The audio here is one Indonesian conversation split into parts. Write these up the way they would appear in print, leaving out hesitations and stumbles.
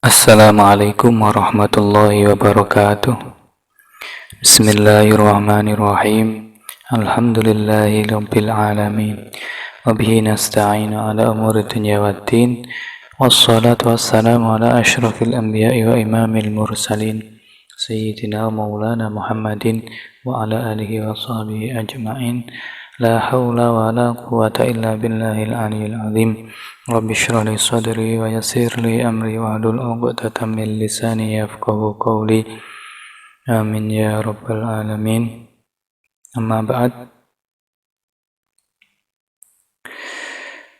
Assalamualaikum warahmatullahi wabarakatuh. Bismillahirrahmanirrahim. Alhamdulillahirabbil alamin. Wa bihi nasta'inu ala umuri dunya waddin. Wassalatu wassalamu ala asyrafil anbiya'i wa imamil mursalin. Sayyidina Maulana Muhammadin wa ala alihi wa sahbihi ajma'in. La hawla wa la quwwata illa billahil aliyyil azim. Rabbi shrah li sadri wa yassir li amri wahlul 'uqdatam min lisani yafqahu qawli. Amin ya rabbal alamin. Amma ba'd.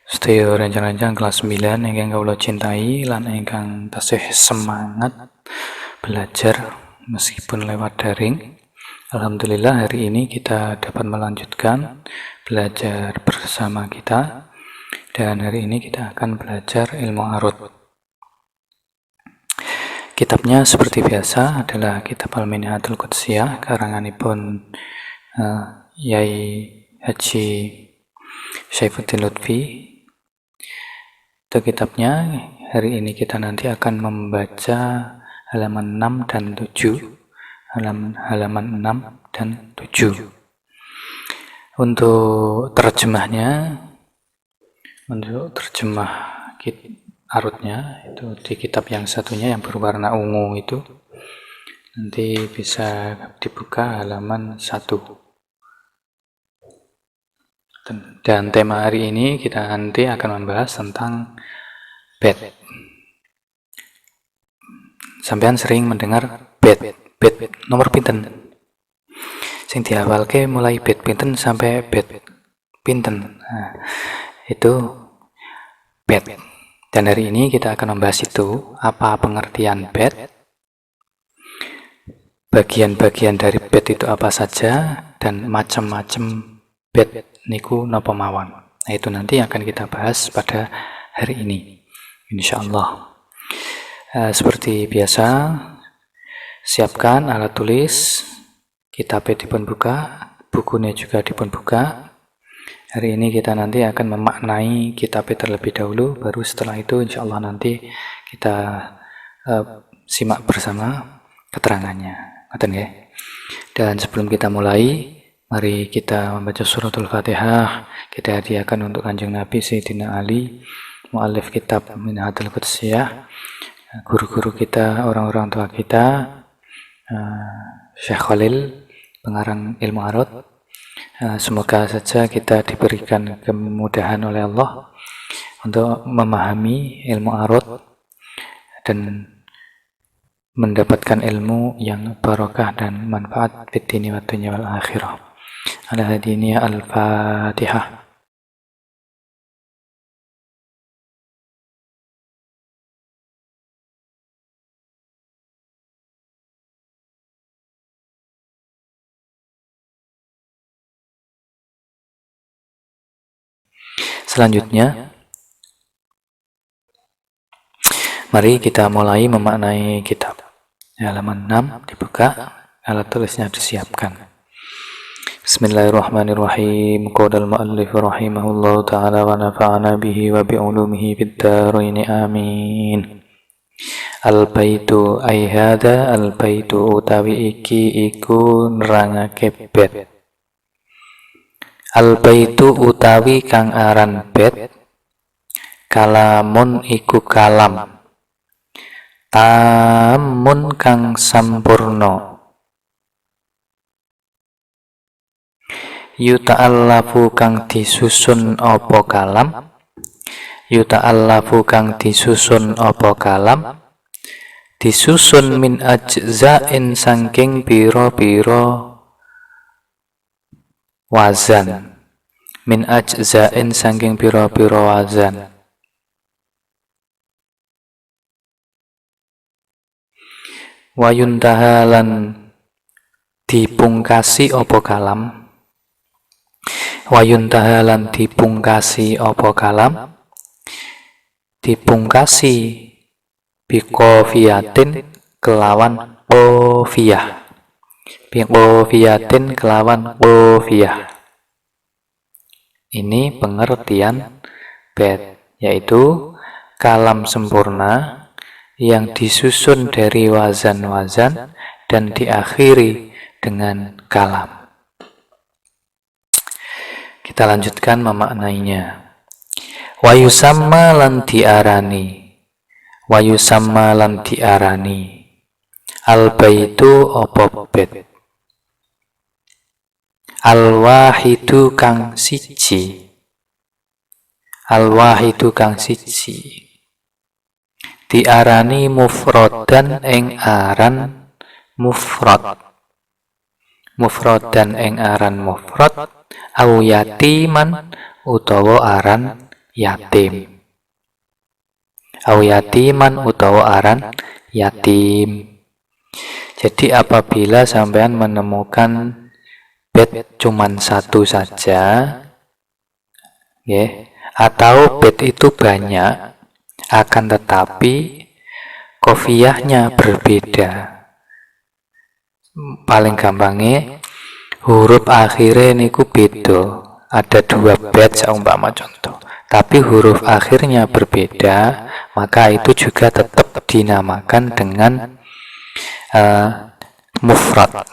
Sedaya rencang-rencang kelas 9 ingkang kula cintai lan ingkang tasih semangat belajar meskipun lewat daring. Alhamdulillah hari ini kita dapat melanjutkan belajar bersama kita. Dan hari ini kita akan belajar ilmu arut. Kitabnya seperti biasa adalah kitab Al-Minhatul Qudsiyah karanganipun Yai Haji Syaifuddin Lutfi. Itu kitabnya. Hari ini kita nanti akan membaca halaman 6 dan 7. Halaman 6 dan 7. Untuk terjemah arutnya itu di kitab yang satunya yang berwarna ungu itu nanti bisa dibuka halaman 1. Dan tema hari ini kita nanti akan membahas tentang bed. Sampean sering mendengar bed nomor pinten sing dihafalke mulai bed pinten sampai bed pinten. Nah, itu bed. Dan hari ini kita akan membahas itu, apa pengertian bed, bagian-bagian dari bed itu apa saja, dan macam-macam bed niku napa mawon. Nah, itu nanti akan kita bahas pada hari ini, insyaallah. Seperti biasa, siapkan alat tulis, kitabnya dipun buka, bukunya juga dipun buka. Hari ini kita nanti akan memaknai kitabnya terlebih dahulu, baru setelah itu insya Allah nanti kita simak bersama keterangannya. Dan sebelum kita mulai, mari kita membaca suratul Fatihah. Kita hadiahkan untuk Kanjeng Nabi Sayyidina Ali, mu'allif kitab Minhatul Qudsiyah, guru-guru kita, orang-orang tua kita, Syekh Khalil, pengarang ilmu arut. Semoga saja kita diberikan kemudahan oleh Allah untuk memahami ilmu arut dan mendapatkan ilmu yang barokah dan manfaat fid dini wad dunya wal akhirah. Ala hadiniya al-Fatihah. Selanjutnya, mari kita mulai memaknai kitab. Halaman 6 dibuka, alat tulisnya disiapkan. Bismillahirrahmanirrahim. Qala al-mu'allif rahimahullahu ta'ala wa nafa'ana bihi wa bi'ulumihi fid dharain amin. Al-baitu ay hadza al-baitu utawi iki iku nerangake bed. Al-baitu utawi kang aran bed, kalamun iku kalam, tamun kang sampurna, yuta'allafu kang disusun apa kalam, disusun min ajza'in saking pira-pira wazan, min ajza'in saking pira-pira wazan. Wayuntahalan dipungkasi apa kalam, dipungkasi biqafiyatin kelawan qafiyah. Ini pengertian bed, yaitu kalam sempurna yang disusun dari wazan-wazan dan diakhiri dengan kalam. Kita lanjutkan memaknainya. Wa yusamma lan diarani. Wa yusamma lan diarani. Al-baitu apa bet. Al-wahidu kang siji. Al-wahidu kang siji. Diarani mufrodan ing aran mufrad. Mufrodan ing aran mufrad. Au yatiman utawa aran yatim. Au yatiman utawa aran yatim. Jadi apabila sampean menemukan bed cuman satu saja, ya, atau bed itu banyak, akan tetapi kofiyahnya berbeda. Paling gampangnya huruf akhirnya niku beda. Ada 2 bed seumpama contoh, tapi huruf akhirnya berbeda, maka itu juga tetap dinamakan dengan mufrad,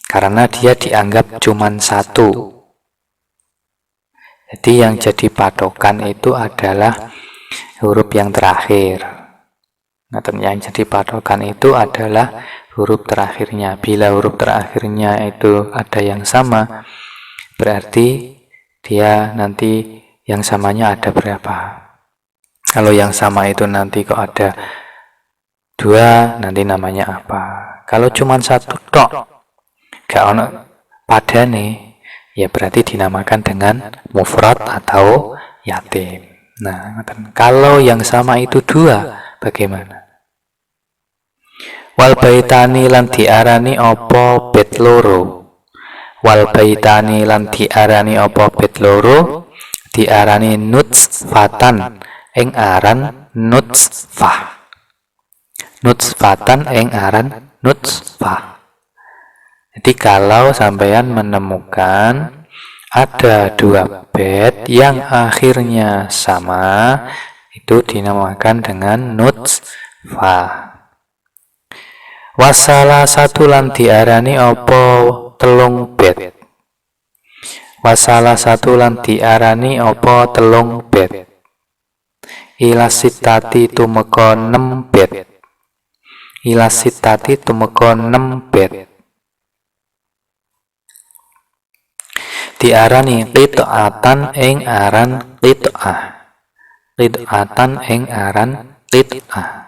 karena dia dianggap cuman satu. Jadi yang jadi patokan itu adalah huruf yang terakhir. Nah, yang jadi patokan itu adalah huruf terakhirnya. Bila huruf terakhirnya itu ada yang sama, berarti dia nanti yang samanya ada berapa. Kalau yang sama itu nanti kok ada 2, nanti namanya apa. Kalau cuma 1 tok, gak ono padane, ya berarti dinamakan dengan mufrad atau yatim. Nah, kalau yang sama itu 2, bagaimana? Wal baitani lan diarani apa bet loro. Wal baitani lan diarani apa bet loro, diarani nutfatan ing aran nutfah. Nutfatan ing aran nutfah. Jadi kalau sampean menemukan ada 2 bed yang akhirnya sama, itu dinamakan dengan nutfah. Wasala satu lan diarani apa telung bed. Wasala satu lan diarani apa telung bed. Ilasitati tumeka 6 bed. Ilasitati tumeka 6 bed. Diarani qit'atan ing aran qit'ah. Qit'atan ing aran qit'ah.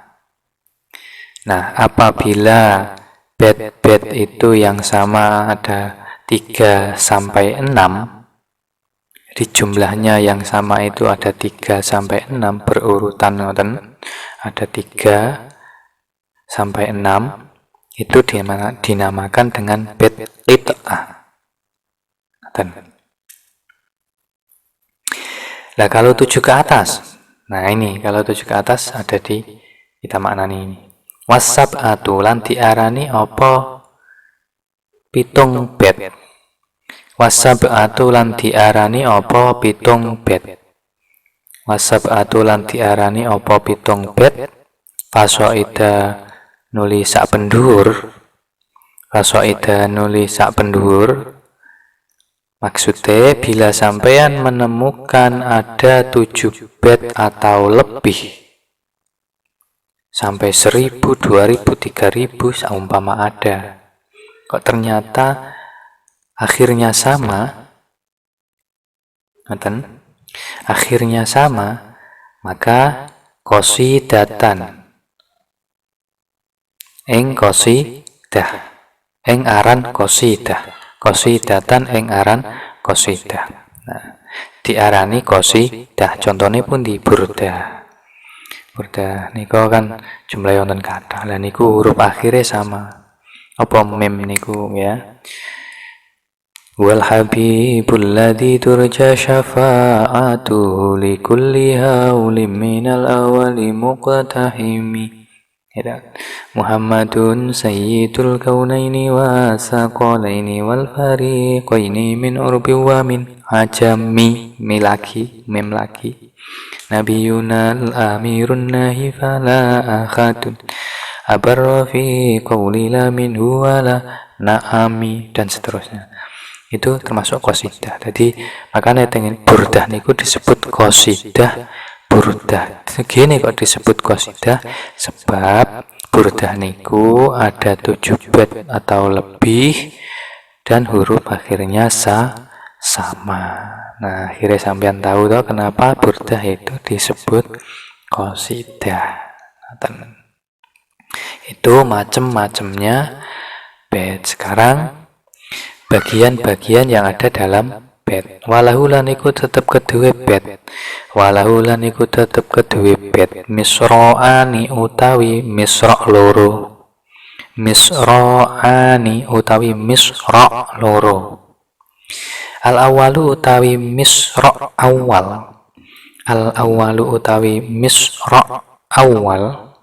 Nah, apabila bed-bed itu yang sama ada 3 sampai 6, di jumlahnya yang sama itu ada 3 sampai 6 berurutan, ada 3 sampai 6, itu dinamakan dengan bed qit'ah. Nah, kalau 7 ke atas, nah ini kalau 7 ke atas ada di kita maknani ini. Wasab'atu lan diarani apa 7 bed. Wasab'atu lan diarani apa 7 bed. Wasab'atu lan diarani apa 7 bed. Fasoida nuli sak penduhur. Fasoida nuli sak penduhur. Maksudnya bila sampean menemukan ada 7 bed atau lebih, sampai 1000, 2000, 3000 seumpama ada, kok ternyata akhirnya sama, akhirnya sama, maka qasidatan ing qasidah ing aran qasidah. Qasidatan ing aran qasidah. Nah, diarani qasidah. Contohnya pun di burda. Burda niku kan jumlah wonten kathah. Lah niku huruf akhirnya sama. Apa mem niku ya? Wal habibul ladzi turja syafa'atuhu li kulli haulim minal awali muqtahimi. Muhammadun sayyidul kaunaini wa saqalaini wal fariqaini min urbi wa min ajami. Mem lagi Nabiyunal amirun nahi fala akhadun abarra fi qawli la minhu wala na'ami, dan seterusnya. Itu termasuk qasidah. Jadi makanya dengan burdah niku disebut qasidah burdah. Gini kok disebut qasidah, sebab burdah niku ada 7 bait atau lebih dan huruf akhirnya sama. Nah, akhirnya sampean tahu toh kenapa burdah itu disebut qasidah. Itu macam-macamnya bait. Sekarang bagian-bagian yang ada dalam bait. Walahulan iku tetep kedue bait. Walahulan iku tetep kedue bait. Misro'ani utawi misra' loro. Misro'ani utawi misra' loro. Al-awalu utawi misra' awal. Al-awalu utawi misra' awal.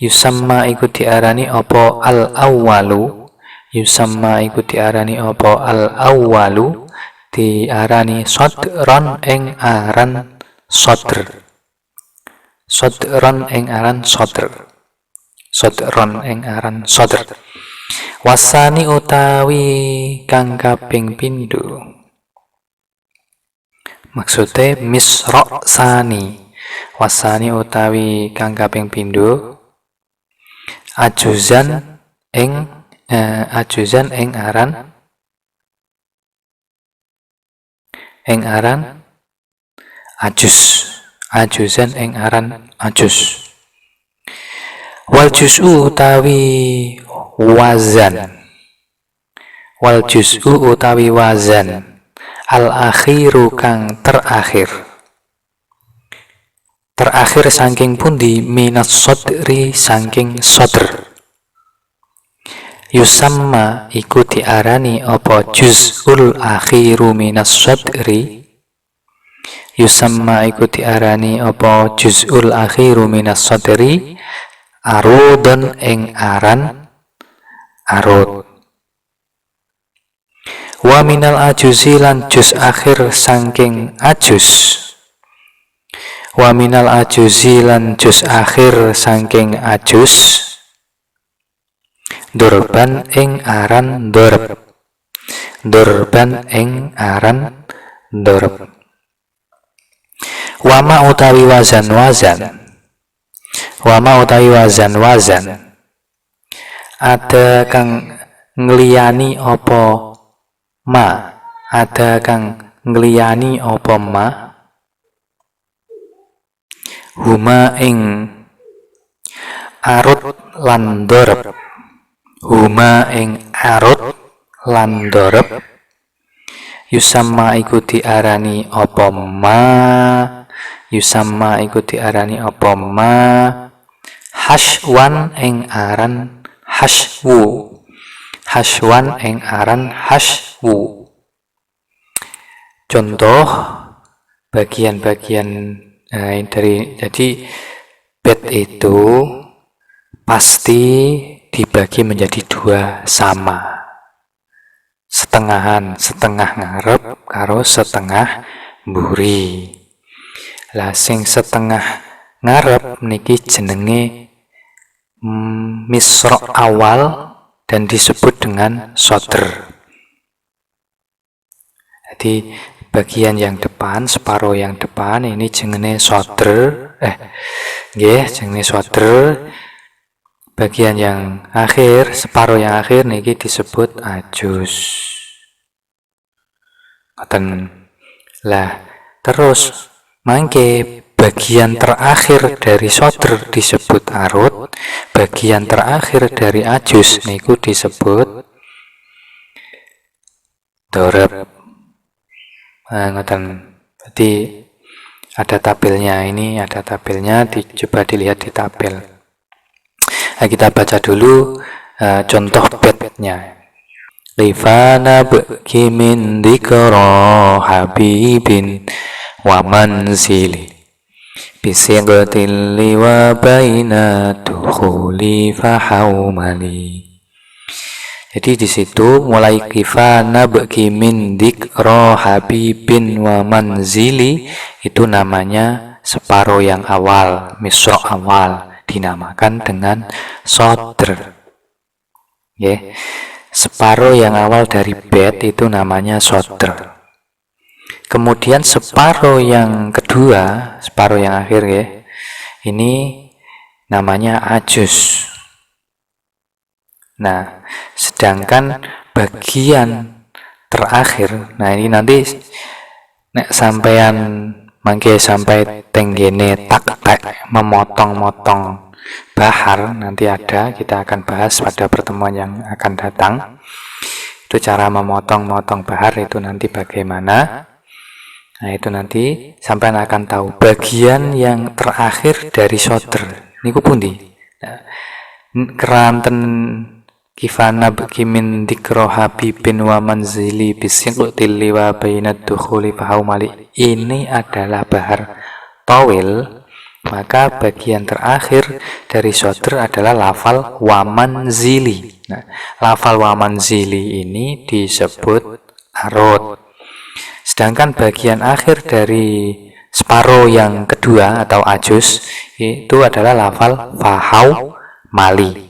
Yusamma iku diarani apa al-awalu. Yusamma iku diarani apa al-awalu. Diarani sodron ing aran sodr. Sodron ing aran sodr. Sodron ing aran sodr. Wasani utawi kang kaping pindho. Maksudnya misra' sani. Wasani utawi kang kaping pindho ajuzan ing aran ajuz. Ajuzan ing aran ajuz. Wal juz'u utawi wazan. Wal juz'u utawi wazan. Al akhiru kang terakhir. Terakhir saking pundi? Minas sodri saking sodr. Yusamma iku diarani apa juz'ul akhiru minas sodri. Yusamma iku diarani apa juz'ul akhiru minas sodri. Arudun ing aran arud. Wa minal ajuzi lan juz akhir saking ajuz. Wa minal ajuzi lan juz akhir saking ajuz. Durban ing aran durb. Durban ing aran durb. Wama utawi wazan. Wama utawi wazan. Ada kang ngliyani apa ma. Ada kang ngliyani apa ma. Huma ing arut lan dorab. Huma ing arut lan dorab. Yusamma iku diarani apa ma. Yusamma iku diarani apa ma. Hashwan ing aran hashwu. Hashwan ing aran hashwu. Contoh bagian-bagian jadi bait itu pasti dibagi menjadi 2 sama. Setengahan, setengah ngarep karo setengah mburi. Lah sing setengah ngarep niki jenenge misra' awal dan disebut dengan sodr. Jadi bagian yang depan, separuh yang depan ini jenenge sodr. Jenenge sodr. Bagian yang akhir, separuh yang akhir niki disebut ajuz. Lah terus mangke bagian terakhir dari sodr disebut arut, bagian terakhir dari ajuz niku disebut dorab. Berarti ada tabelnya, ini ada tabelnya, coba dilihat di tabel. Nah, kita baca dulu contoh baitnya. Lifana baki min dikra habibin wa manzili bisighatil liwa baina dukhuli fahaumali. Jadi di situ mulai kifana bagi min dikro habibin wa manzili itu namanya separuh yang awal, misro awal, dinamakan dengan sodr. Separuh yang awal dari bait itu namanya sodr. Kemudian separuh yang kedua, separuh yang akhir ini namanya ajuz. Nah, sedangkan bagian terakhir, nah ini nanti nek sampean mangke sampai tenggene tak memotong-motong bahar, nanti ada, kita akan bahas pada pertemuan yang akan datang. Itu cara memotong-motong bahar itu nanti bagaimana. Nah itu nanti sampean akan tahu bagian yang terakhir dari sodr niku pundi. Nah, keranten kifana bikimin dikro habibin wa manzili bisinqutil liwa bainad dukhuli fahaumali, ini adalah bahar tawil, maka bagian terakhir dari sodr adalah lafal wa manzili. Nah, lafal wa manzili ini disebut arud. Sedangkan bagian akhir dari separuh yang kedua atau ajuz itu adalah lafal fahau mali.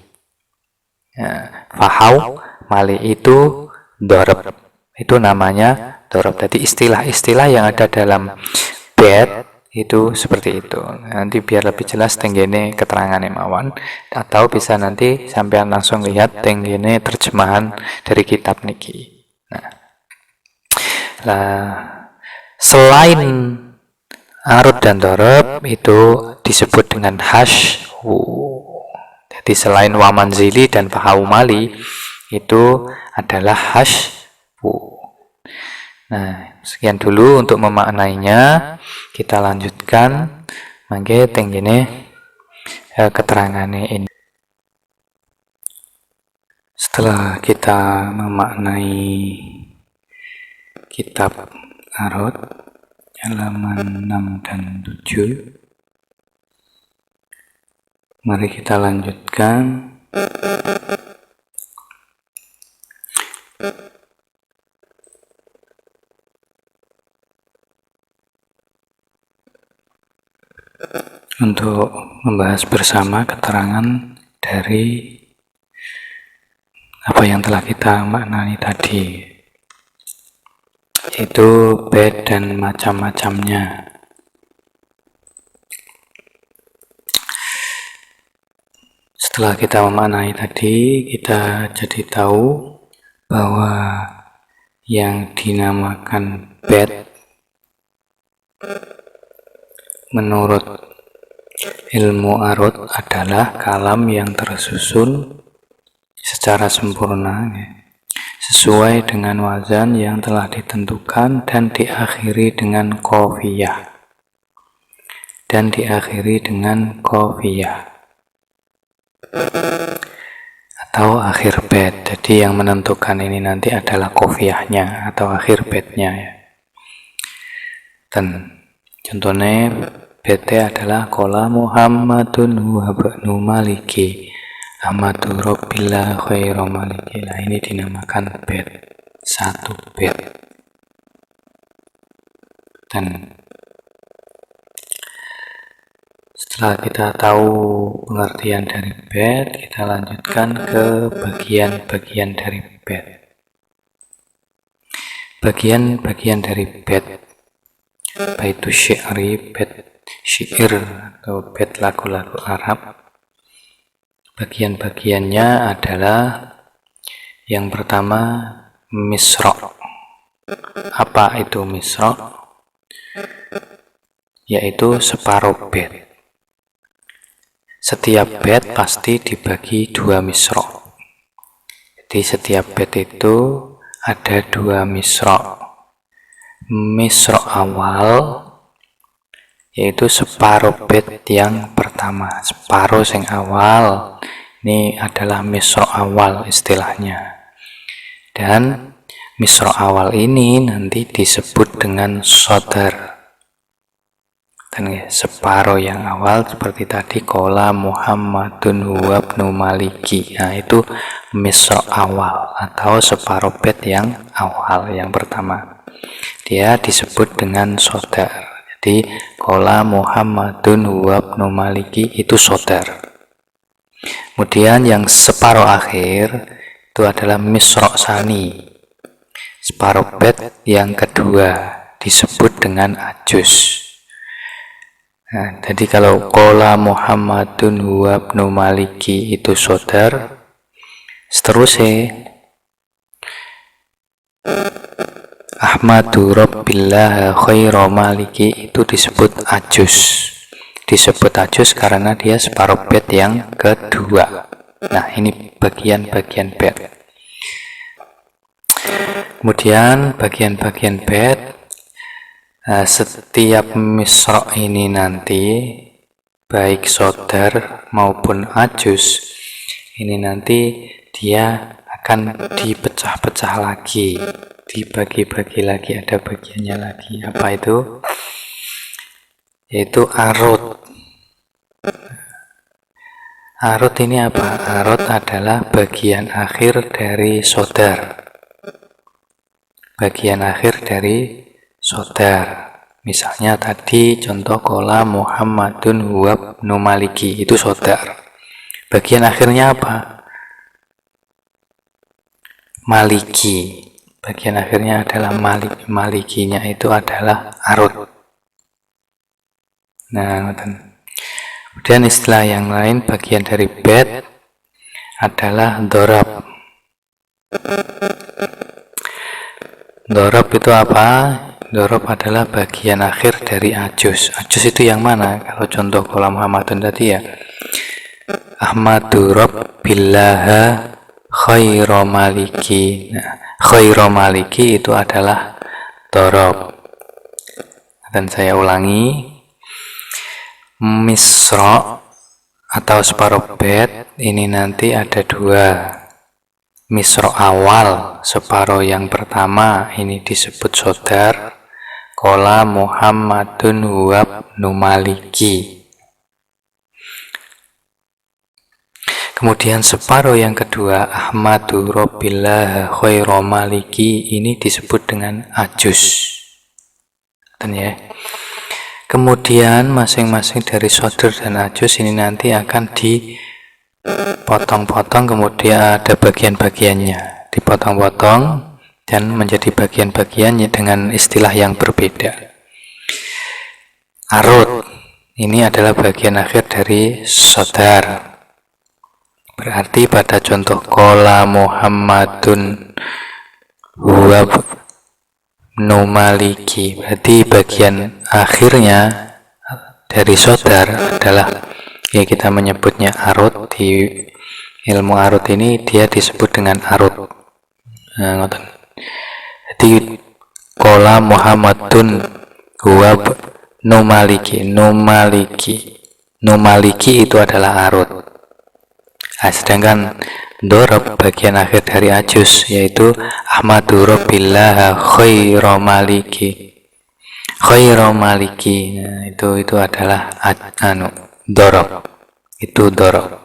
Fahau mali itu dorob, itu namanya dorob. Jadi istilah-istilah yang ada dalam bait itu seperti itu. Nanti biar lebih jelas tenggene keterangan mawon, atau bisa nanti sampean langsung lihat tenggene terjemahan dari kitab niki. Selain arud dan dorob itu disebut dengan hash. Jadi selain wamanzili dan fahaumali itu adalah hash. Nah, sekian dulu untuk memaknainya. Kita lanjutkan mangke tenggene keterangannya ini. Setelah kita memaknai kitab arud halaman 6 dan 7, mari kita lanjutkan untuk membahas bersama keterangan dari apa yang telah kita maknai tadi, yaitu bait dan macam-macamnya. Setelah kita memaknai tadi, kita jadi tahu bahwa yang dinamakan bait menurut ilmu arud adalah kalam yang tersusun secara sempurna sesuai dengan wazan yang telah ditentukan dan diakhiri dengan qafiyah. Atau akhir bait. Jadi yang menentukan ini nanti adalah qafiyahnya atau akhir baitnya Dan contohnya baitnya adalah qala Muhammadun wa ba'nu maliki amatu rabbillah khairu maliki. Nah, ini dinamakan bait, satu bait. Dan setelah kita tahu pengertian dari bait, kita lanjutkan ke bagian-bagian dari bait. Bagian-bagian dari bait, baitu syi'ri, bait syair atau bait lagu-lagu Arab. Bagian-bagiannya adalah yang pertama misra. Apa itu misra? Yaitu separuh bait. Setiap bait pasti dibagi dua misra. Jadi setiap bait itu ada dua misra. Misra awal yaitu separuh bait yang pertama, separuh yang awal. Ini adalah misra awal istilahnya. Dan misra awal ini nanti disebut dengan sodr. Separuh yang awal seperti tadi, qala Muhammadun huwa ibnu Maliki. Nah, itu misra awal atau separuh bait yang awal, yang pertama. Dia disebut dengan sodar. Jadi qala Muhammadun huwa ibnu Maliki itu sodar. Kemudian yang separuh akhir itu adalah misra sani. Separuh bait yang kedua disebut dengan ajuz. Nah, jadi kalau qala Muhammadun huwa ibnu Maliki itu sodar, seterusnya Ahmadu Rabbillah khairu Maliki itu disebut ajuz. Disebut ajuz karena dia separuh bait yang kedua. Nah, ini bagian-bagian bait. Kemudian bagian-bagian bait, setiap misra ini nanti baik sodar maupun ajuz ini nanti dia akan dipecah-pecah lagi, dibagi-bagi lagi, ada bagiannya lagi. Apa itu? Yaitu arut. Arut ini apa? Arut adalah bagian akhir dari sodar. Bagian akhir dari sodar. Misalnya tadi contoh qala Muhammadun huwa ibnu Maliki itu sodar. Bagian akhirnya apa? Maliki. Bagian akhirnya adalah malikinya itu adalah arut. Nah, kemudian istilah yang lain bagian dari bait adalah dorab. Dorab itu apa? Dorab adalah bagian akhir dari ajuz. Ajuz itu yang mana? Kalau contoh qala Muhammadun tadi ya, Ahmadu Rabbillah khairu Maliki. Nah, khairu Maliki itu adalah dorab. Dan saya ulangi, misra atau separuh bait ini nanti ada dua. Misra awal, separuh yang pertama ini disebut sodar, qala Muhammadun huwa ibnu Maliki. Kemudian separuh yang kedua, Ahmadu Rabbillah khairu Maliki, ini disebut dengan ajuz. Ya. Kemudian masing-masing dari sodar dan ajuz ini nanti akan dipotong-potong, kemudian ada bagian-bagiannya, dipotong-potong dan menjadi bagian-bagiannya dengan istilah yang berbeda. Arut ini adalah bagian akhir dari sodar. Berarti pada contoh qala Muhammadun huwa ibnu Maliki, berarti bagian akhirnya dari sodar adalah, ya kita menyebutnya arut. Di ilmu arut ini dia disebut dengan arut. Nah, jadi qala Muhammadun huwa ibnu Maliki, Maliki itu adalah arut. Nah, sedangkan dorab bagian akhir dari ajuz yaitu Ahmadu Rabbillah khairu Maliki. Nah, itu adalah dorab. Itu dorab.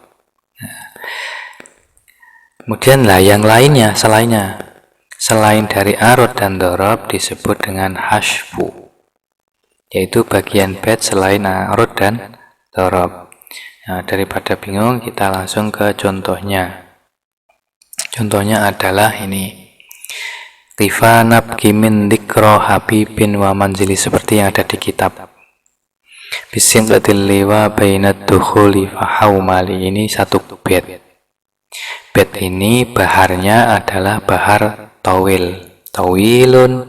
Nah, kemudian yang lainnya selain dari arut dan dorab disebut dengan hashfu, yaitu bagian bait selain arut dan dorab. Nah, daripada bingung kita langsung ke contohnya. Contohnya adalah ini, Kifa nabki min dzikra habibin wa manzili, seperti yang ada di kitab. Bisinqatil liwa bainad dukhuli fahaumali, ini satu bait. Bait ini baharnya adalah bahar tawilun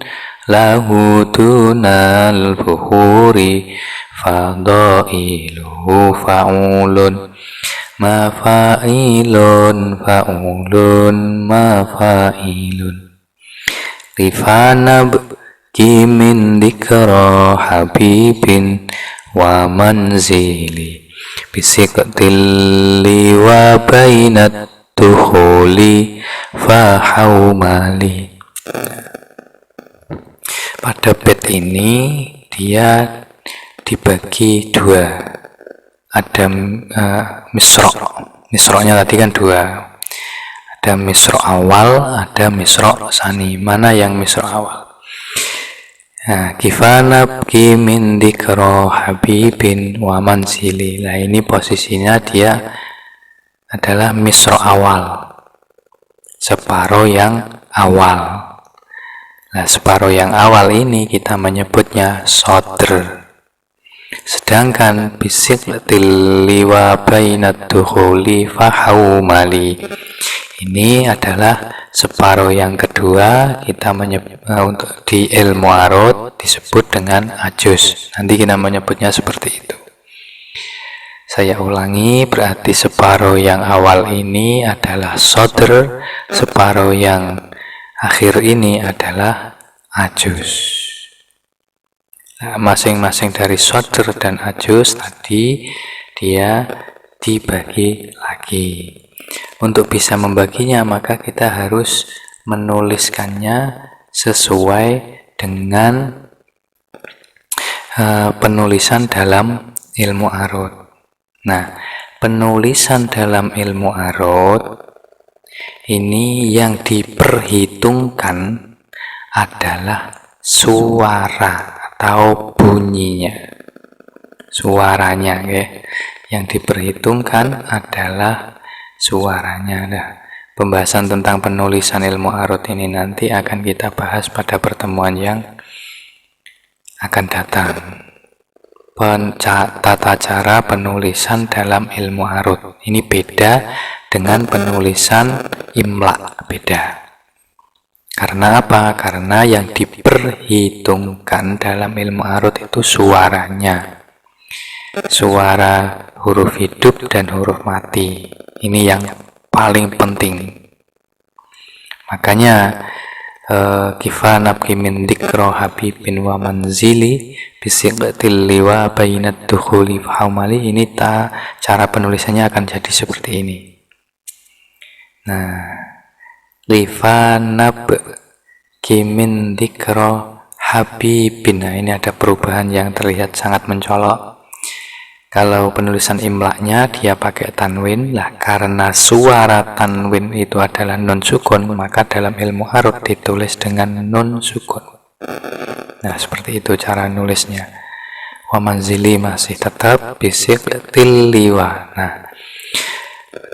lahu dunal buhuri fadailuhu fa'ulun mafa'ilun fa'ulun mafa'ilun Rifana min dikra habibin wa manzili bisiqtilli wa bainat tuhuli fahaumali. Pada bait ini dia dibagi dua. Ada misroknya tadi kan dua. Ada misrok awal, ada misrok sani. Mana yang misrok awal? Nah, kifana bki min dikro habibin wa manzili. Nah, ini posisinya dia adalah misrok awal, separuh yang awal. Nah, separuh yang awal ini kita menyebutnya sodr. Sedangkan bisik liwa bainat dukhuli fahaumali, ini adalah separuh yang kedua. Kita untuk di ilmu arut disebut dengan ajus. Nanti kita menyebutnya seperti itu. Saya ulangi, berarti separuh yang awal ini adalah sodr, separuh yang akhir ini adalah ajus. Nah, masing-masing dari sodr dan ajus tadi dia dibagi lagi. Untuk bisa membaginya, maka kita harus menuliskannya sesuai dengan penulisan dalam ilmu arut. Nah, penulisan dalam ilmu arut ini yang diperhitungkan adalah suara atau bunyinya, suaranya ya. Yang diperhitungkan adalah suaranya. Nah, pembahasan tentang penulisan ilmu arut ini nanti akan kita bahas pada pertemuan yang akan datang. Tata cara penulisan dalam ilmu arut ini beda dengan penulisan imla, beda. Karena apa? Karena yang diperhitungkan dalam ilmu arut itu suaranya, suara huruf hidup dan huruf mati. Ini yang paling penting. Makanya kifana bki min dikro habibin wa manzili bisighatil liwa bainat dukhuli fahaumali, ini cara penulisannya akan jadi seperti ini. Nah, lifanab kimin dikro habibin. Nah, ini ada perubahan yang terlihat sangat mencolok. Kalau penulisan imlaknya dia pakai tanwin, lah karena suara tanwin itu adalah nun sukun, maka dalam ilmu arut ditulis dengan nun sukun. Nah, seperti itu cara nulisnya. Wa manzili masih tetap bisik tiliwa. Nah,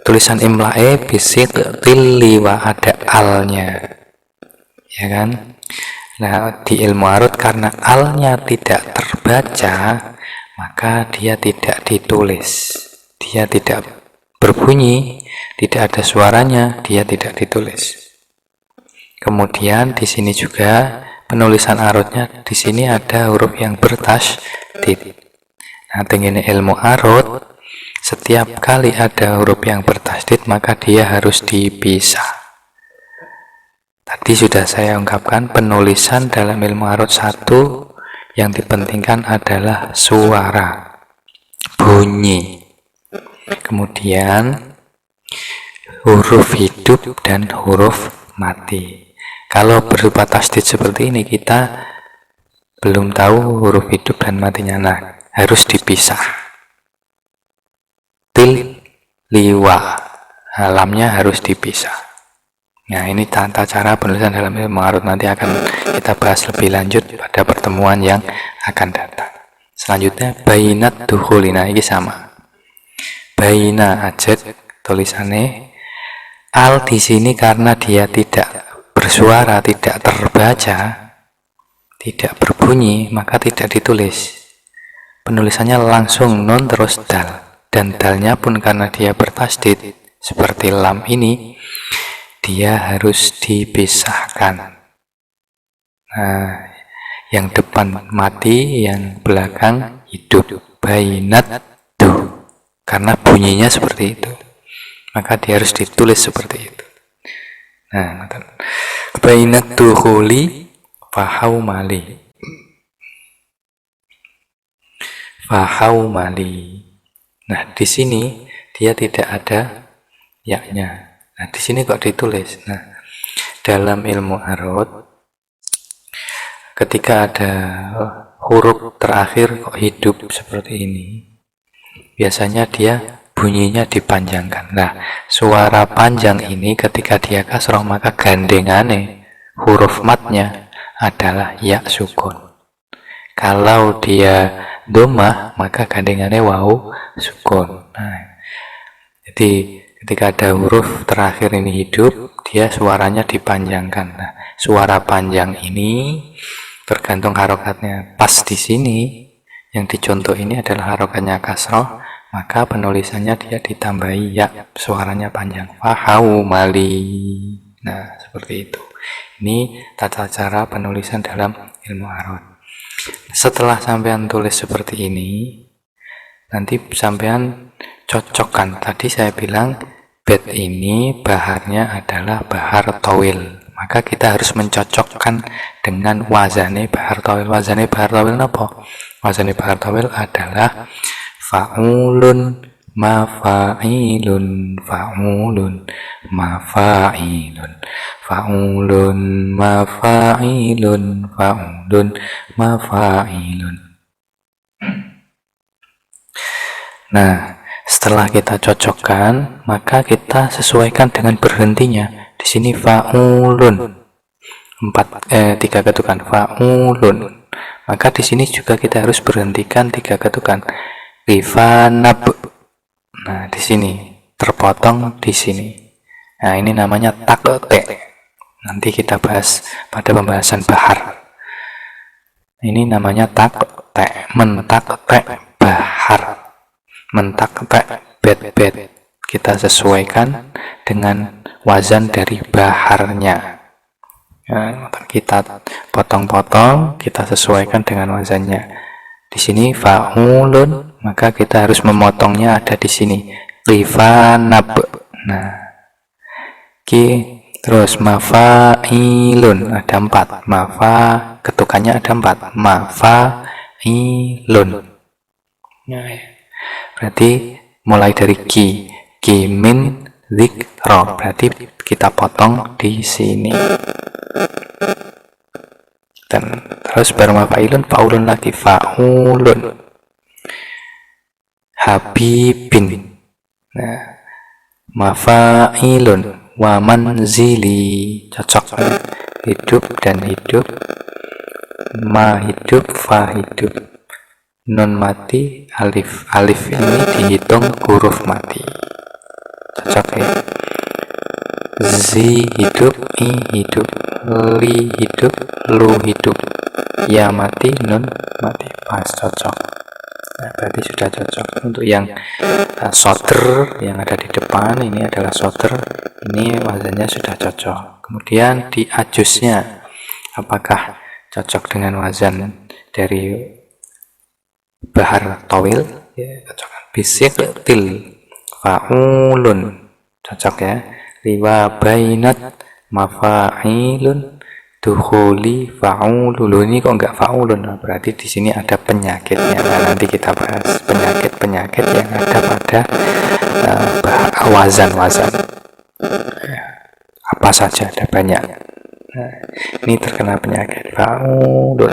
tulisan imla'e bisik tiliwa, ada alnya, ya kan? Nah, di ilmu arut karena alnya tidak terbaca, maka dia tidak ditulis, dia tidak berbunyi, tidak ada suaranya, dia tidak ditulis. Kemudian di sini juga penulisan arutnya, di sini ada huruf yang bertasydid. Nah, dengan ilmu arut, setiap kali ada huruf yang bertasydid maka dia harus dipisah. Tadi sudah saya ungkapkan, penulisan dalam ilmu arut satu yang dipentingkan adalah suara, bunyi. Kemudian huruf hidup dan huruf mati. Kalau berupa tasdid seperti ini, kita belum tahu huruf hidup dan matinya. Nah, harus dipisah. Til, liwa, lamnya harus dipisah. Nah, ini tata cara penulisan dalam ilmu arut, nanti akan kita bahas lebih lanjut pada pertemuan yang akan datang. Selanjutnya bainat dukhuli. Nah, ini sama. Baina ajat tulisannya. Al di sini karena dia tidak bersuara, tidak terbaca, tidak berbunyi, maka tidak ditulis. Penulisannya langsung nun terus dal. Dan dalnya pun karena dia bertasdid seperti lam ini, dia harus dipisahkan. Nah, yang depan mati, yang belakang hidup. Bainat du, karena bunyinya seperti itu, maka dia harus ditulis seperti itu. Nah, bainat dukhuli fahaumali, fahaumali. Nah, di sini dia tidak ada yaknya. Nah, di sini kok ditulis. Nah, dalam ilmu arut, ketika ada huruf terakhir kok hidup seperti ini? Biasanya dia bunyinya dipanjangkan. Nah, suara panjang ini ketika dia kasroh maka gandengane huruf matnya adalah ya sukun. Kalau dia domah maka gandengane wawu sukun. Nah, jadi ketika ada huruf terakhir ini hidup, dia suaranya dipanjangkan. Nah, suara panjang ini tergantung harokatnya. Pas di sini yang dicontoh ini adalah harokatnya kasroh, maka penulisannya dia ditambahi ya, suaranya panjang. Fahau mali. Nah, seperti itu. Ini tata cara penulisan dalam ilmu arot. Setelah sampean tulis seperti ini, nanti sampean cocokkan. Tadi saya bilang bed ini baharnya adalah bahar tawil. Maka kita harus mencocokkan dengan wazane bahar tawil. Wazane bahar tawil apa? Wazane bahar tawil adalah fa'ulun mafa'ilun fa'ulun mafa'ilun fa'ulun mafa'ilun fa'ulun mafa'ilun. Nah, setelah kita cocokkan, maka kita sesuaikan dengan berhentinya. Di sini fa'ulun 3 ketukan fa'ulun. Maka di sini juga kita harus berhentikan 3 ketukan. Rifanab. Nah, di sini terpotong di sini. Nah, ini namanya takte. Nanti kita bahas pada pembahasan bahar. Ini namanya takte, mentakte bahar. Mentakte bed. Kita sesuaikan dengan wazan dari baharnya. Nah, kita potong-potong, kita sesuaikan dengan wazannya. Di sini fa'ulun, maka kita harus memotongnya ada di sini. Rifanab. Nah, terus mafa'ilun ada 4. Ketukannya ada 4. Mafa'ilun. Nah, berarti mulai dari min dzikra, berarti kita potong di sini. Dan terus baru mafa'ilun, fa'ulun lagi, fa'ulun. Habibin. Nah, mafa'ilun wa manzili, cocok. Hidup dan hidup, ma hidup, fa hidup. Nun mati, alif. Alif ini dihitung huruf mati. Cocok ya. Zi hidup, i hidup, li hidup, lu hidup, ya mati, nun mati. Pas, cocok. Nah, berarti sudah cocok. Untuk yang sodr yang ada di depan, ini adalah sodr, ini wazannya sudah cocok. Kemudian di ajusnya, apakah cocok dengan wazan dari bahar tawil? Ya, cocok. Bisiktil fa'ulun, cocok ya. Riwa bainat mafa'ilun dukhuli fa'ulun. Ini kok enggak fa'ulun? Berarti di sini ada penyakitnya. Nah, nanti kita bahas penyakit-penyakit yang ada pada wazan-wazan. Apa saja, ada banyak. Nah, ini terkena penyakit fa'ulun.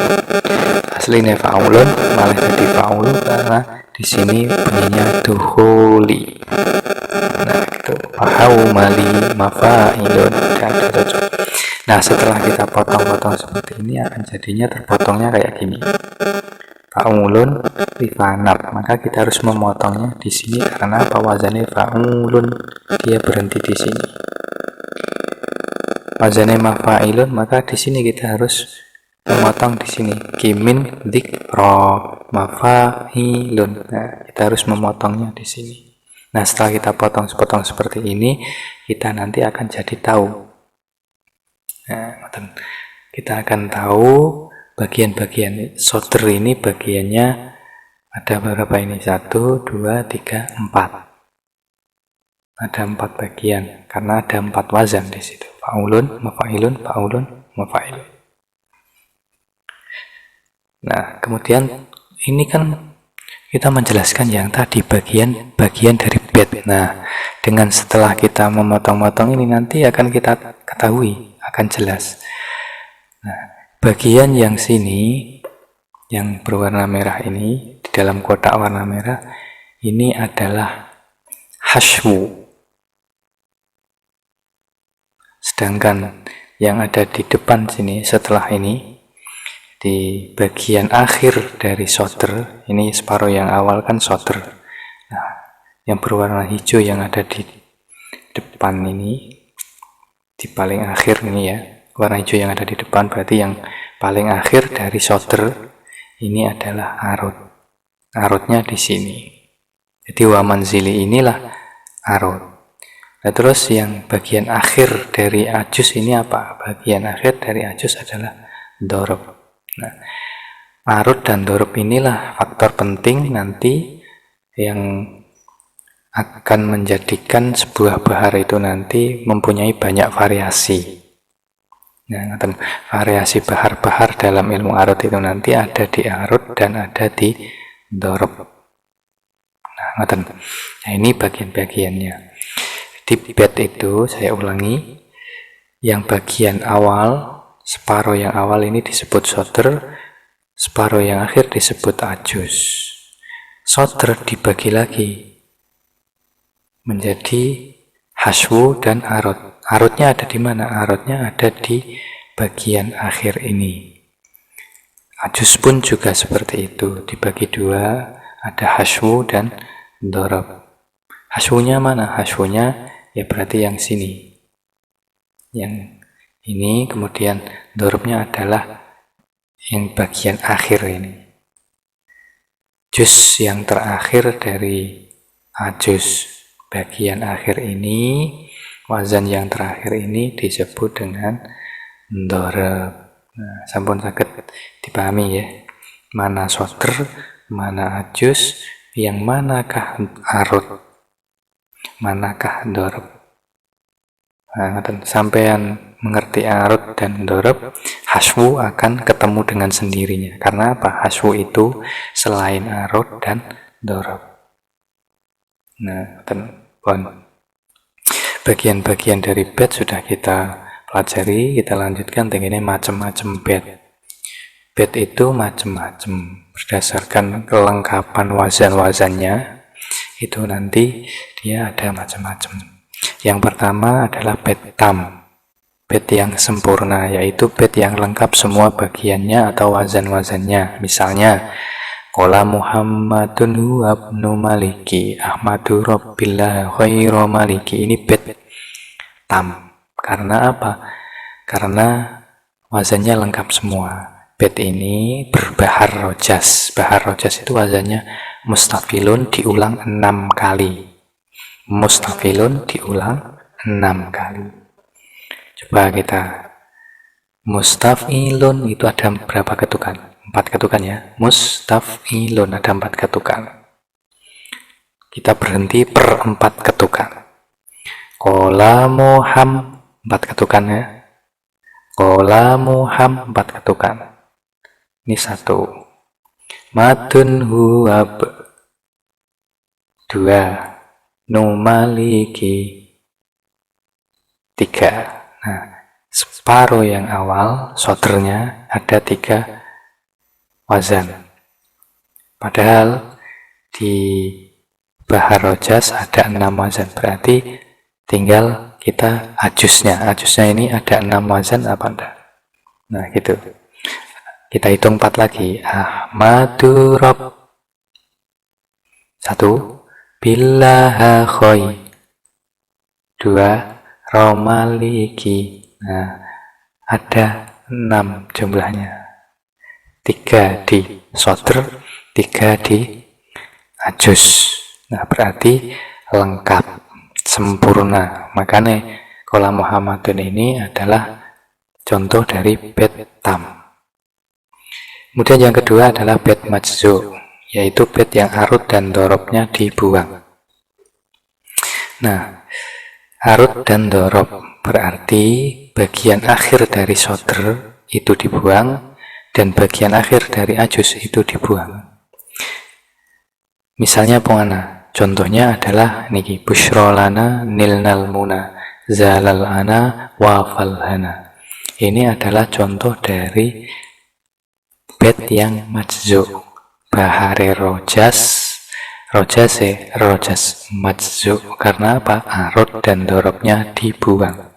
Aslinya fa'ulun malah jadi fa'ulun karena di sini bunyinya dukhuli. Nah, gitu. Fahau mali mafa'ilun. Nah, setelah kita potong-potong seperti ini akan jadinya terpotongnya kayak gini. Fa'ulun rifanab. Maka kita harus memotongnya di sini karena apa? Wazannya fa'ulun, dia berhenti di sini. Wazannya mafa'ilun, maka di sini kita harus memotong di sini. Kimin dzikra mafa'ilun. Nah, kita harus memotongnya di sini. Nah, setelah kita potong-potong seperti ini, kita nanti akan jadi tahu. Nah, kita akan tahu bagian-bagian sodr ini bagiannya ada berapa ini? 1, 2, 3, 4. Ada 4 bagian karena ada 4 wazan di situ. Fa'ulun, mafa'ilun, fa'ulun, mafa'ilun. Nah, kemudian ini kan kita menjelaskan yang tadi bagian dari bed. Nah, dengan setelah kita memotong-motong ini nanti akan kita ketahui, akan jelas. Nah, bagian yang sini yang berwarna merah ini, di dalam kotak warna merah, ini adalah hashwu. Sedangkan yang ada di depan sini setelah ini, di bagian akhir dari sodr, ini separuh yang awal kan sodr. Nah, yang berwarna hijau yang ada di depan ini, di paling akhir ini ya, warna hijau yang ada di depan berarti yang paling akhir dari sodr ini adalah arut. Arutnya di sini. Jadi wa manzili inilah arut. Nah, terus yang bagian akhir dari ajus ini apa? Bagian akhir dari ajus adalah dorob. Nah, arut dan dorob inilah faktor penting nanti yang akan menjadikan sebuah bahar itu nanti mempunyai banyak variasi. Nah, variasi bahar-bahar dalam ilmu arut itu nanti ada di arut dan ada di dorob. Nah, ini bagian-bagiannya. Di bed itu, saya ulangi, yang bagian awal, separuh yang awal ini disebut sodr, separuh yang akhir disebut ajus. Sodr dibagi lagi menjadi hashwu dan arut. Arutnya ada di mana? Arutnya ada di bagian akhir ini. Ajus pun juga seperti itu, dibagi dua, ada hashwu dan dorob. Hashwunya mana? Hashwunya ya berarti yang sini. Yang ini, kemudian dorobnya adalah yang bagian akhir ini. Juz yang terakhir dari ajus. Bagian akhir ini, wazan yang terakhir ini disebut dengan dorob. Nah, sampun saged dipahami ya. Mana sodr, mana ajus, yang manakah arut, manakah dorob. Nah, sampean mengerti arut dan dorob, hashwu akan ketemu dengan sendirinya. Karena apa? Hashwu itu selain arut dan dorob. Nah, bagian-bagian dari bed sudah kita pelajari, kita lanjutkan dengan macam-macam bed. Bed itu macam-macam berdasarkan kelengkapan wazan-wazannya. Itu nanti dia ada macam-macam. Yang pertama adalah bed tam, bed yang sempurna, yaitu bed yang lengkap semua bagiannya atau wazan-wazannya. Misalnya, qala Muhammadun huwa ibnu Maliki Ahmadu Rabbillah khairu Maliki. Ini bed tam. Karena apa? Karena wazannya lengkap semua. Bed ini berbahar rojas. Bahar rojas itu wazannya mustafilun diulang 6 kali. Mustafilun diulang 6 kali. Coba kita, mustafilun itu ada berapa ketukan? 4 ketukan ya. Mustafilun ada 4 ketukan. Kita berhenti per 4 ketukan. Qala Muhammad 4 ketukan ya. Qala Muhammad 4 ketukan. Ini 1. Madun huwab 2. Numaliki 3. Nah, separuh yang awal sodrnya ada 3 wazan. Padahal di bahar rojas ada 6 wazan. Berarti tinggal kita ajusnya. Ajusnya ini ada 6 wazan apa enggak? Nah, gitu. Kita hitung 4 lagi. Ahmadu Rabb 1. Billaha khoi 2. Romaliki. Nah, ada 6 jumlahnya. 3 di sodr, 3 di ajus. Nah, berarti lengkap, sempurna. Makanya qala Muhammadun ini adalah contoh dari bed tam. Kemudian yang kedua adalah bed majzu, yaitu bed yang arut dan dorobnya dibuang. Nah, arut dan dorob berarti bagian akhir dari sodr itu dibuang dan bagian akhir dari ajus itu dibuang. Misalnya pengana, contohnya adalah niki busyrolana nilnal muna zalal ana wafal hana. Ini adalah contoh dari bed yang majzu. Bahare rojas majzu. Karena apa? Arut dan dorobnya dibuang.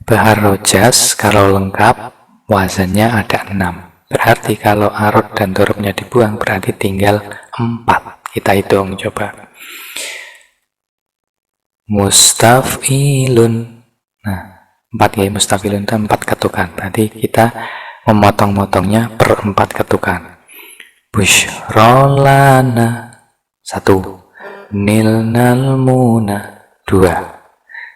Bahar rojas kalau lengkap wazannya ada 6. Berarti kalau arut dan dorobnya dibuang berarti tinggal 4. Kita hitung coba. Mustafilun. Nah, 4 ya, mustafilun itu 4 ketukan. Berarti kita memotong-motongnya per 4 ketukan. Bushrolana 1, nilnal muna 2,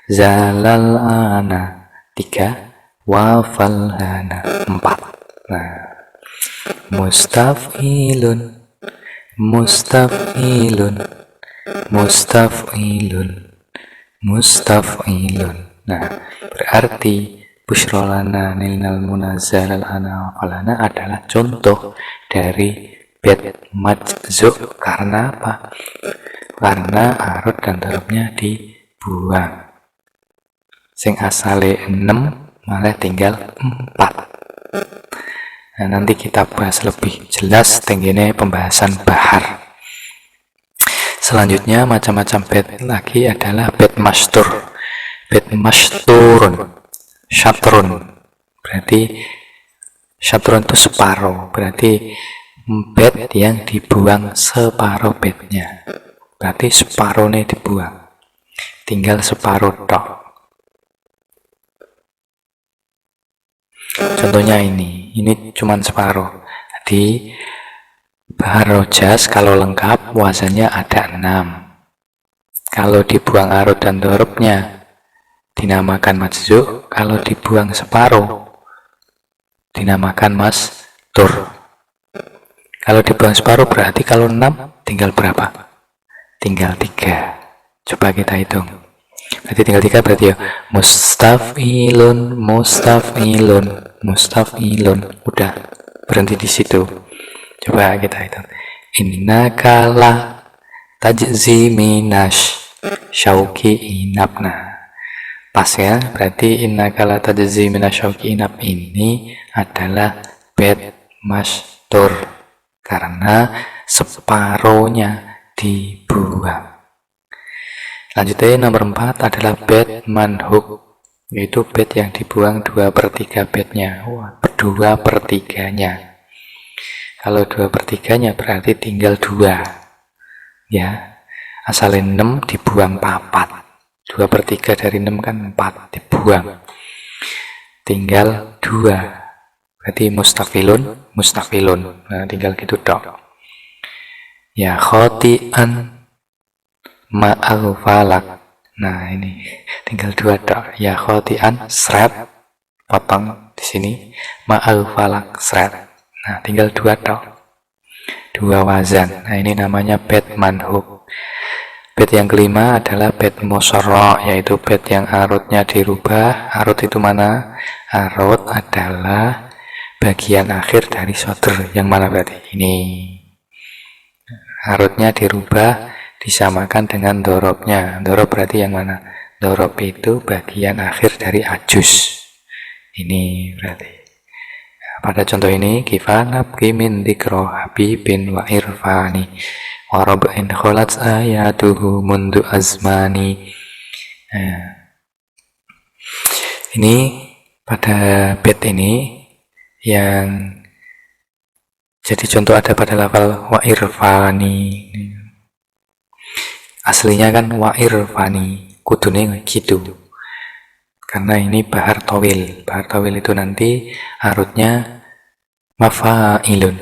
zalal ana 3, wafalhana 4. Nah, mustafilun, mustafilun, mustafilun, mustafilun. Nah, berarti bushrolana nilnal muna zalal ana wafalhana adalah contoh dari bed majzu. Karena apa? Karena arut dan dorobnya dibuang. Sing asale 6 malah tinggal 4. Nah, nanti kita bahas lebih jelas tenggene pembahasan bahar. Selanjutnya macam-macam bed lagi adalah bed mastur. Bed masturun, syatrun. Berarti syatrun itu separuh. Berarti bed yang dibuang separuh bednya. Berarti separuhnya dibuang. Tinggal separuh tok. Contohnya ini cuma separuh. Jadi bahar rojas kalau lengkap wazannya ada 6. Kalau dibuang arut dan dorobnya dinamakan majzu. Kalau dibuang separuh dinamakan mastur. Kalau dibuang separuh berarti kalau 6 tinggal berapa? Tinggal 3. Coba kita hitung. Berarti tinggal 3 berarti ya mustafilun, mustafilun, mustafilun. Udah, berhenti di situ. Coba kita hitung. Innakala tajzi minash syauki inabna. Pas ya, berarti innakala tajzi minash syauki inab ini adalah bed mastur. Karena separuhnya dibuang. Lanjutnya nomor 4 adalah bed manhuk, yaitu bed yang dibuang 2/3 bednya. 2/3-nya. Kalau 2/3-nya berarti tinggal 2. Ya, asalin 6 dibuang 4. 2/3 dari 6 kan 4 dibuang. Tinggal 2. Berarti mustafilun, mustafilun. Nah, tinggal gitu dok. Ya khotian ma'al falak. Nah, ini tinggal 2 dok. Ya khotian seret potong di sini, ma'al falak seret. Nah, tinggal 2 dok. 2 wazan. Nah, ini namanya bed manhuk. Bed yang kelima adalah bed musorro, yaitu bed yang arutnya dirubah. Arut itu mana? Arut adalah bagian akhir dari sodr. Yang mana berarti? Ini. Arutnya dirubah, disamakan dengan dorobnya. Dorob berarti yang mana? Dorob itu bagian akhir dari ajus. Ini berarti. Nah, pada contoh ini, kifanab kimin dikro habibin wa irfani warab'in kholat ayatuhu mundu azmani. Nah, ini pada bed ini yang jadi contoh ada pada lafal wa irfani. Aslinya kan wa irfani, kudune gitu. Karena ini bahar tawil. Bahar tawil itu nanti arutnya mafailun.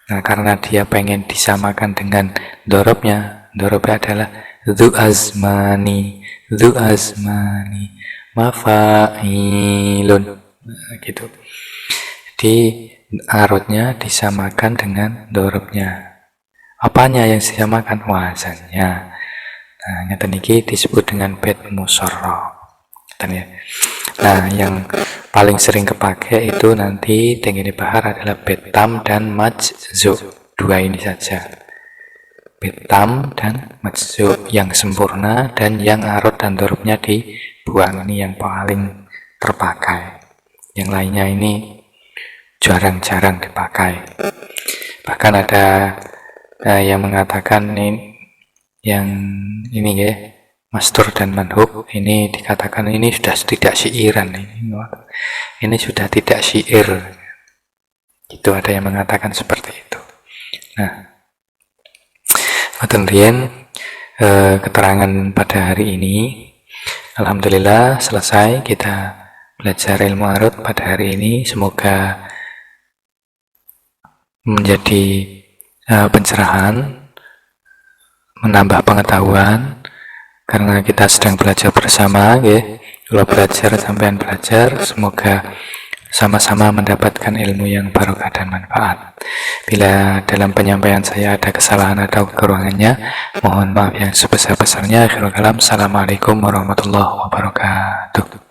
Nah, karena dia pengen disamakan dengan dorobnya. Dorobnya adalah dzu azmani, dzu azmani, mafailun. Nah, gitu. Jadi arutnya disamakan dengan dorobnya. Apanya yang disamakan? Wazannya. Nah, ngeten iki disebut dengan bed musorro. Nah, yang paling sering kepake itu nanti tenggine bahar adalah bed tam dan majzu. 2 ini saja. Bed tam dan majzu yang sempurna dan yang arut dan dorobnya dibuang. Ini yang paling terpakai. Yang lainnya ini jarang-jarang dipakai. Bahkan ada yang mengatakan yang ini ya, Mastur dan Manhub ini dikatakan ini sudah tidak syairan, ini sudah tidak syair. Itu ada yang mengatakan seperti itu. Nah, keterangan pada hari ini, alhamdulillah selesai kita belajar ilmu arut pada hari ini. Semoga menjadi pencerahan, menambah pengetahuan, karena kita sedang belajar bersama ya. Kalau belajar sampean belajar, semoga sama-sama mendapatkan ilmu yang barokah dan manfaat. Bila dalam penyampaian saya ada kesalahan atau kekurangannya, mohon maaf yang sebesar-besarnya. Akhirul kalam, assalamualaikum warahmatullahi wabarakatuh.